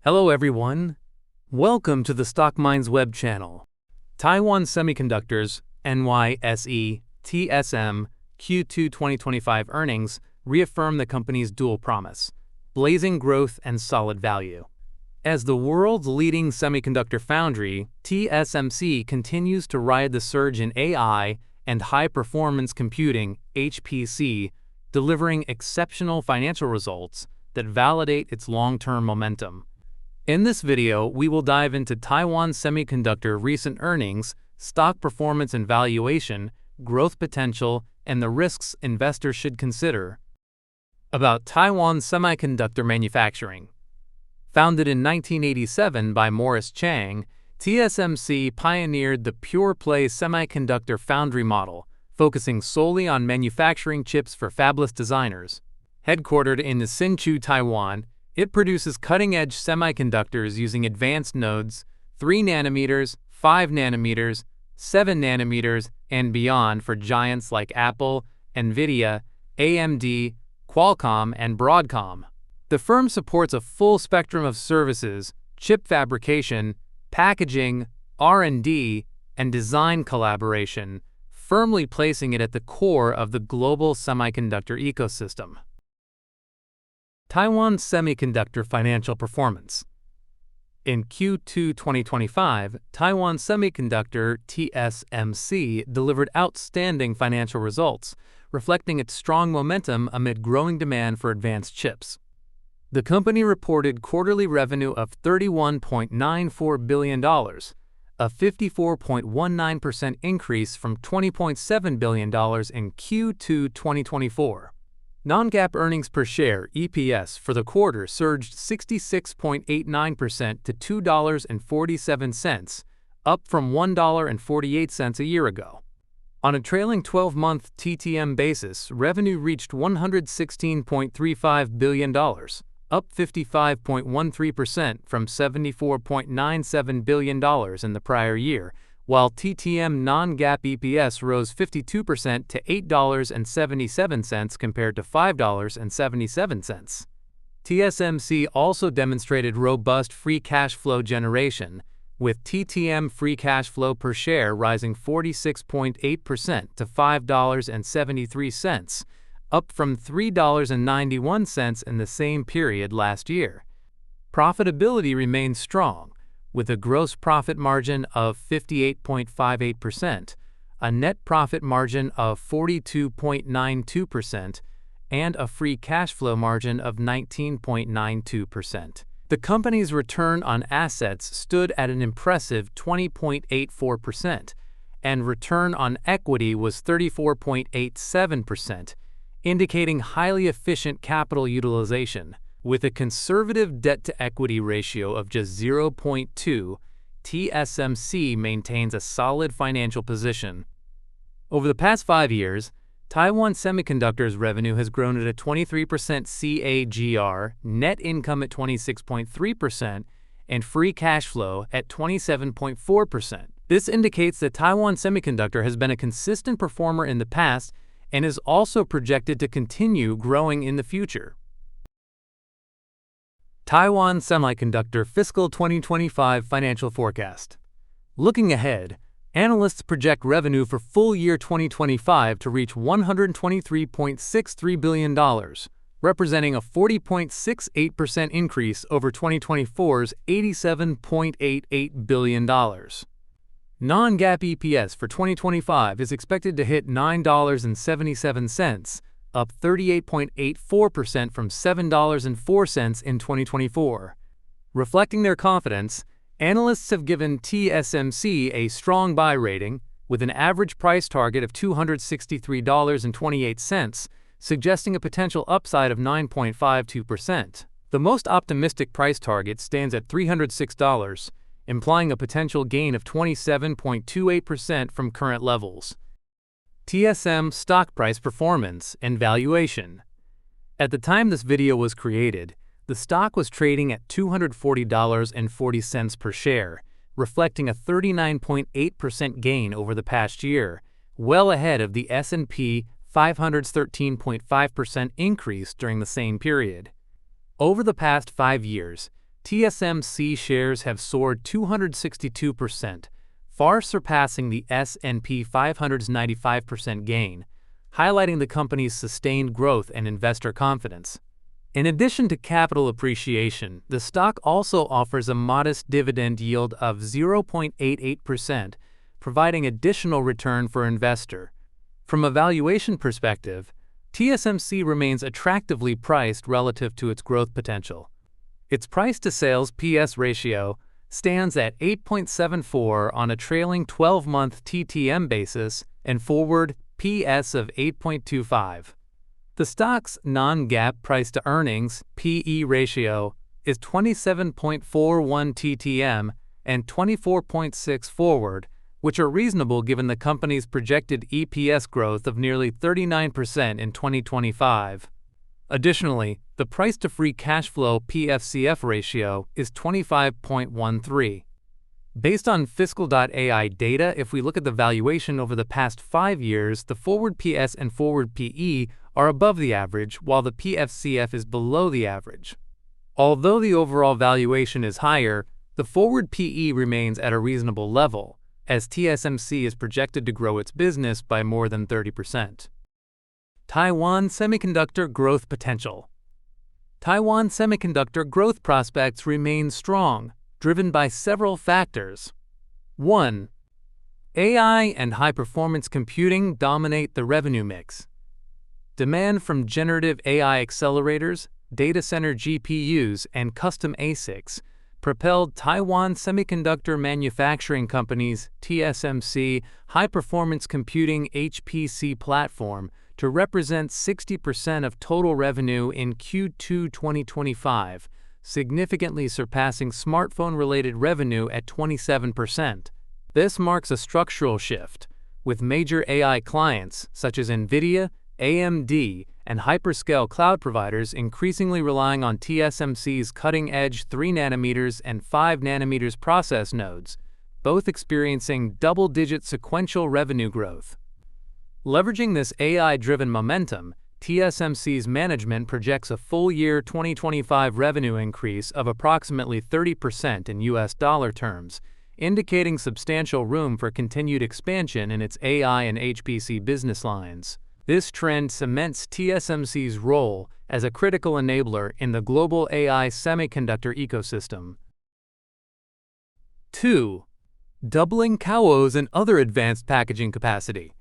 Hello everyone. Welcome to the Stock Minds web channel. Taiwan Semiconductor's NYSE TSM Q2 2025 earnings reaffirm the company's dual promise: blazing growth and solid value. As the world's leading semiconductor foundry, TSMC continues to ride the surge in AI and high-performance computing (HPC), delivering exceptional financial results that validate its long-term momentum. In this video, we will dive into Taiwan Semiconductor recent earnings, stock performance and valuation, growth potential, and the risks investors should consider. About Taiwan Semiconductor Manufacturing. Founded in 1987 by Morris Chang, TSMC pioneered the pure-play semiconductor foundry model, focusing solely on manufacturing chips for fabless designers. Headquartered in Hsinchu, Taiwan, it produces cutting-edge semiconductors using advanced nodes 3 nanometers, 5 nanometers, 7 nanometers, and beyond for giants like Apple, NVIDIA, AMD, Qualcomm, and Broadcom. The firm supports a full spectrum of services, chip fabrication, packaging, R&D, and design collaboration, firmly placing it at the core of the global semiconductor ecosystem. Taiwan Semiconductor financial performance. In Q2 2025, Taiwan Semiconductor TSMC delivered outstanding financial results, reflecting its strong momentum amid growing demand for advanced chips. The company reported quarterly revenue of $31.94 billion, a 54.19% increase from $20.7 billion in Q2 2024. Non-GAAP earnings per share (EPS) for the quarter surged 66.89% to $2.47, up from $1.48 a year ago. On a trailing 12-month TTM basis, revenue reached $116.35 billion, up 55.13% from $74.97 billion in the prior year, while TTM non-GAAP EPS rose 52% to $8.77 compared to $5.77. TSMC also demonstrated robust free cash flow generation, with TTM free cash flow per share rising 46.8% to $5.73, up from $3.91 in the same period last year. Profitability remains strong, with a gross profit margin of 58.58%, a net profit margin of 42.92%, and a free cash flow margin of 19.92%. The company's return on assets stood at an impressive 20.84%, and return on equity was 34.87%, indicating highly efficient capital utilization. With a conservative debt-to-equity ratio of just 0.2, TSMC maintains a solid financial position. Over the past 5 years, Taiwan Semiconductor's revenue has grown at a 23% CAGR, net income at 26.3%, and free cash flow at 27.4%. This indicates that Taiwan Semiconductor has been a consistent performer in the past and is also projected to continue growing in the future. Taiwan Semiconductor Fiscal 2025 Financial Forecast. Looking ahead, analysts project revenue for full year 2025 to reach $123.63 billion, representing a 40.68% increase over 2024's $87.88 billion. Non-GAAP EPS for 2025 is expected to hit $9.77, up 38.84% from $7.04 in 2024. Reflecting their confidence, analysts have given TSMC a strong buy rating, with an average price target of $263.28, suggesting a potential upside of 9.52%. The most optimistic price target stands at $306, implying a potential gain of 27.28% from current levels. TSM stock price performance and valuation. At the time this video was created, the stock was trading at $240.40 per share, reflecting a 39.8% gain over the past year, well ahead of the S&P 500's 13.5% increase during the same period. Over the past 5 years, TSMC shares have soared 262%, far surpassing the S&P 500's 95% gain, highlighting the company's sustained growth and investor confidence. In addition to capital appreciation, the stock also offers a modest dividend yield of 0.88%, providing additional return for investor. From a valuation perspective, TSMC remains attractively priced relative to its growth potential. Its price-to-sales PS ratio stands at 8.74 on a trailing 12-month TTM basis and forward PS of 8.25. The stock's non-GAAP price-to-earnings (PE) ratio is 27.41 TTM and 24.6 forward, which are reasonable given the company's projected EPS growth of nearly 39% in 2025. Additionally, the price-to-free cash flow (PFCF) ratio is 25.13. Based on Fiscal.ai data, if we look at the valuation over the past 5 years, the forward PS and forward PE are above the average, while the PFCF is below the average. Although the overall valuation is higher, the forward PE remains at a reasonable level, as TSMC is projected to grow its business by more than 30%. Taiwan Semiconductor Growth Potential. Taiwan Semiconductor growth prospects remain strong, driven by several factors. 1. AI and high-performance computing dominate the revenue mix. Demand from generative AI accelerators, data center GPUs, and custom ASICs propelled Taiwan Semiconductor Manufacturing Company's TSMC high-performance computing HPC platform to represent 60% of total revenue in Q2 2025, significantly surpassing smartphone-related revenue at 27%. This marks a structural shift, with major AI clients such as NVIDIA, AMD, and hyperscale cloud providers increasingly relying on TSMC's cutting-edge 3nm and 5nm process nodes, both experiencing double-digit sequential revenue growth. Leveraging this AI-driven momentum, TSMC's management projects a full-year 2025 revenue increase of approximately 30% in US dollar terms, indicating substantial room for continued expansion in its AI and HPC business lines. This trend cements TSMC's role as a critical enabler in the global AI semiconductor ecosystem. 2. Doubling CoWoS and other advanced packaging capacity.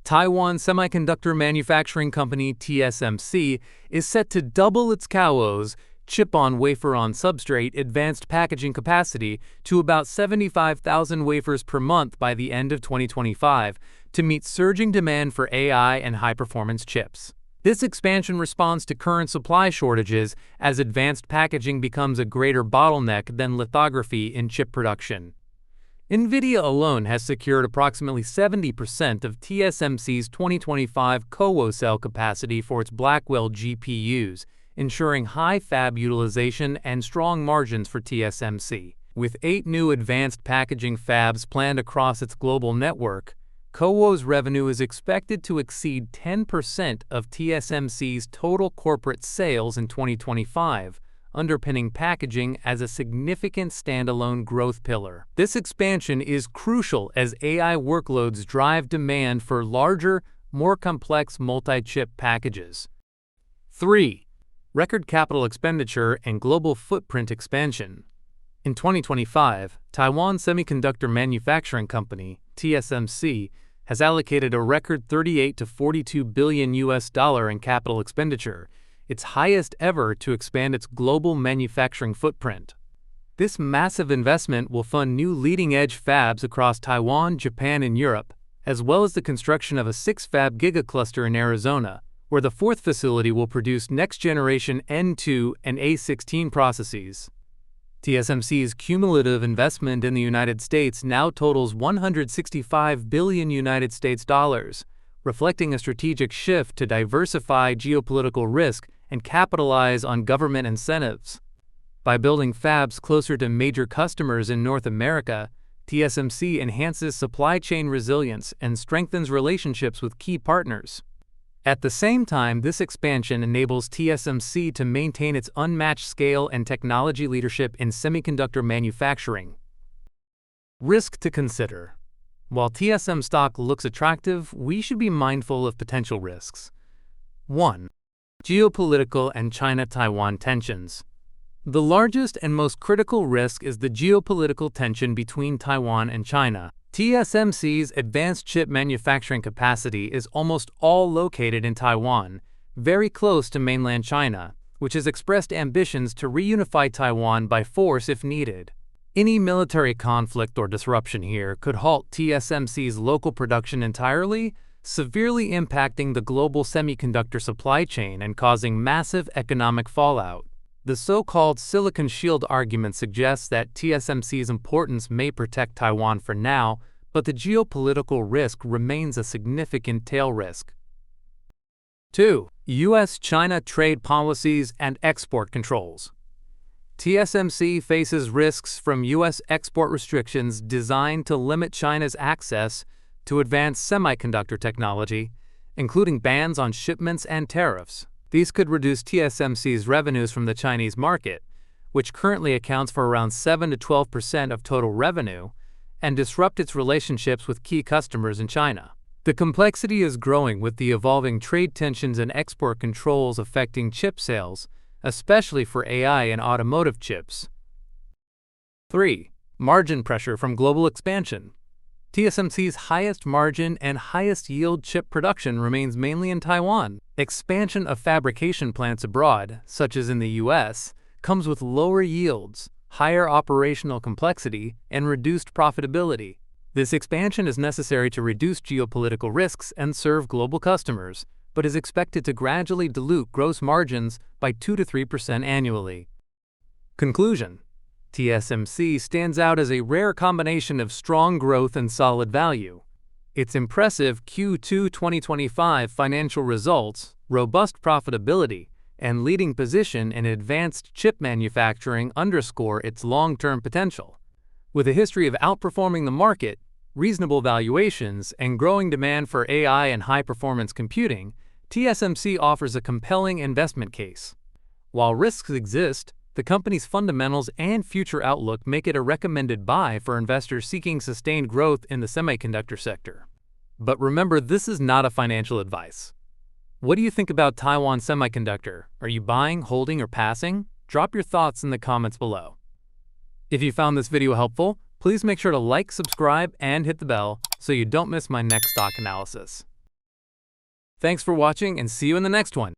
Taiwan Semiconductor Manufacturing Company (TSMC) is set to double its CoWoS chip-on-wafer-on-substrate advanced packaging capacity to about 75,000 wafers per month by the end of 2025 to meet surging demand for AI and high-performance chips. This expansion responds to current supply shortages as advanced packaging becomes a greater bottleneck than lithography in chip production. NVIDIA alone has secured approximately 70% of TSMC's 2025 CoWoS cell capacity for its Blackwell GPUs, ensuring high fab utilization and strong margins for TSMC. With 8 new advanced packaging fabs planned across its global network, CoWoS revenue is expected to exceed 10% of TSMC's total corporate sales in 2025, underpinning packaging as a significant standalone growth pillar. This expansion is crucial as AI workloads drive demand for larger, more complex multi-chip packages. 3. Record capital expenditure and global footprint expansion. In 2025, Taiwan Semiconductor Manufacturing Company (TSMC) has allocated a record $38 to $42 billion in capital expenditure, its highest ever, to expand its global manufacturing footprint. This massive investment will fund new leading-edge fabs across Taiwan, Japan, and Europe, as well as the construction of a 6-fab gigacluster in Arizona, where the 4th facility will produce next-generation N2 and A16 processes. TSMC's cumulative investment in the United States now totals $165 billion, reflecting a strategic shift to diversify geopolitical risk and capitalize on government incentives. By building fabs closer to major customers in North America, TSMC enhances supply chain resilience and strengthens relationships with key partners. At the same time, this expansion enables TSMC to maintain its unmatched scale and technology leadership in semiconductor manufacturing. Risk to consider. While TSM stock looks attractive, we should be mindful of potential risks. 1. Geopolitical and China-Taiwan tensions. The largest and most critical risk is the geopolitical tension between Taiwan and China. TSMC's advanced chip manufacturing capacity is almost all located in Taiwan, very close to mainland China, which has expressed ambitions to reunify Taiwan by force if needed. Any military conflict or disruption here could halt TSMC's local production entirely, severely impacting the global semiconductor supply chain and causing massive economic fallout. The so-called Silicon Shield argument suggests that TSMC's importance may protect Taiwan for now, but the geopolitical risk remains a significant tail risk. 2. U.S.-China trade policies and export controls. TSMC faces risks from U.S. export restrictions designed to limit China's access to advanced semiconductor technology, including bans on shipments and tariffs. These could reduce TSMC's revenues from the Chinese market, which currently accounts for around 7 to 12% of total revenue, and disrupt its relationships with key customers in China. The complexity is growing with the evolving trade tensions and export controls affecting chip sales, especially for AI and automotive chips. 3. Margin pressure from global expansion. TSMC's highest margin and highest yield chip production remains mainly in Taiwan. Expansion of fabrication plants abroad, such as in the U.S., comes with lower yields, higher operational complexity, and reduced profitability. This expansion is necessary to reduce geopolitical risks and serve global customers, but is expected to gradually dilute gross margins by 2 to 3% annually. Conclusion. TSMC stands out as a rare combination of strong growth and solid value. Its impressive Q2 2025 financial results, robust profitability, and leading position in advanced chip manufacturing underscore its long-term potential. With a history of outperforming the market, reasonable valuations, and growing demand for AI and high-performance computing, TSMC offers a compelling investment case. While risks exist, the company's fundamentals and future outlook make it a recommended buy for investors seeking sustained growth in the semiconductor sector. But remember, this is not a financial advice. What do you think about Taiwan Semiconductor? Are you buying, holding, or passing? Drop your thoughts in the comments below. If you found this video helpful, please make sure to like, subscribe, and hit the bell so you don't miss my next stock analysis. Thanks for watching and see you in the next one.